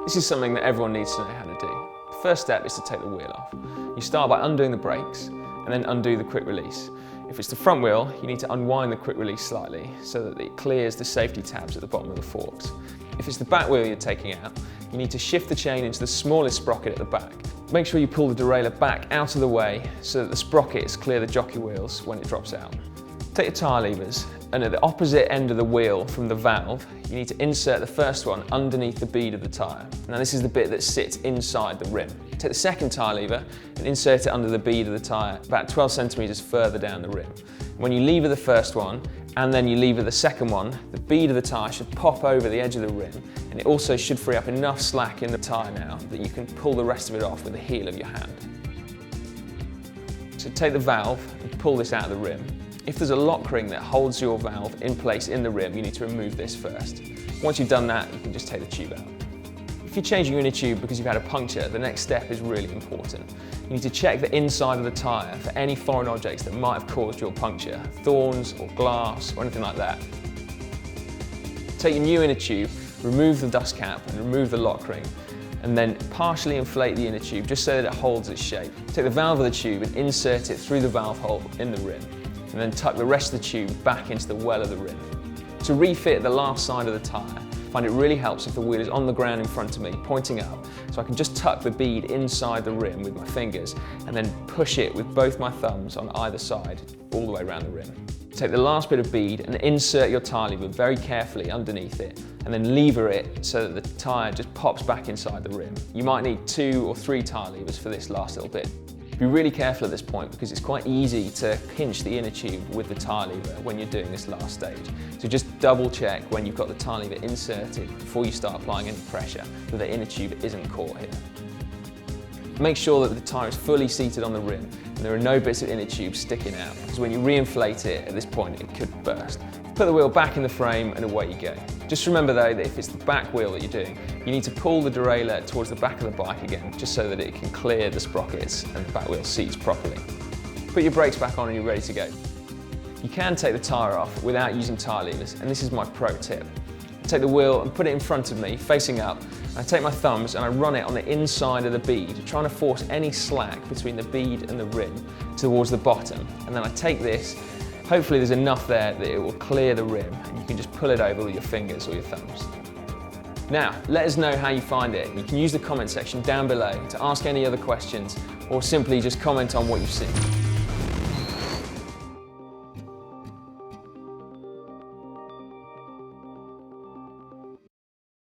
This is something that everyone needs to know how to do. The first step is to take the wheel off. You start by undoing the brakes and then undo the quick release. If it's the front wheel, you need to unwind the quick release slightly so that it clears the safety tabs at the bottom of the forks. If it's the back wheel you're taking out, you need to shift the chain into the smallest sprocket at the back. Make sure you pull the derailleur back out of the way so that the sprockets clear the jockey wheels when it drops out. Take your tyre levers, and at the opposite end of the wheel from the valve, you need to insert the first one underneath the bead of the tyre. Now this is the bit that sits inside the rim. Take the second tyre lever and insert it under the bead of the tyre about 12 centimetres further down the rim. When you lever the first one and then you lever the second one, the bead of the tyre should pop over the edge of the rim, and it also should free up enough slack in the tyre now that you can pull the rest of it off with the heel of your hand. So take the valve and pull this out of the rim. If there's a lock ring that holds your valve in place in the rim, you need to remove this first. Once you've done that, you can just take the tube out. If you're changing your inner tube because you've had a puncture, the next step is really important. You need to check the inside of the tyre for any foreign objects that might have caused your puncture, thorns or glass or anything like that. Take your new inner tube, remove the dust cap and remove the lock ring, and then partially inflate the inner tube just so that it holds its shape. Take the valve of the tube and insert it through the valve hole in the rim, and then tuck the rest of the tube back into the well of the rim. To refit the last side of the tyre, I find it really helps if the wheel is on the ground in front of me, pointing up, so I can just tuck the bead inside the rim with my fingers and then push it with both my thumbs on either side, all the way around the rim. Take the last bit of bead and insert your tyre lever very carefully underneath it, and then lever it so that the tyre just pops back inside the rim. You might need 2 or 3 tyre levers for this last little bit. Be really careful at this point because it's quite easy to pinch the inner tube with the tyre lever when you're doing this last stage. So just double check when you've got the tyre lever inserted before you start applying any pressure that the inner tube isn't caught here. Make sure that the tyre is fully seated on the rim and there are no bits of inner tube sticking out, because when you re-inflate it at this point it could burst. Put the wheel back in the frame and away you go. Just remember though that if it's the back wheel that you're doing, you need to pull the derailleur towards the back of the bike again, just so that it can clear the sprockets and the back wheel seats properly. Put your brakes back on and you're ready to go. You can take the tyre off without using tyre levers, and this is my pro tip. I take the wheel and put it in front of me, facing up, and I take my thumbs and I run it on the inside of the bead, trying to force any slack between the bead and the rim towards the bottom. And then I take this, hopefully there's enough there that it will clear the rim, and you can just pull it over with your fingers or your thumbs. Now, let us know how you find it. You can use the comment section down below to ask any other questions, or simply just comment on what you've seen.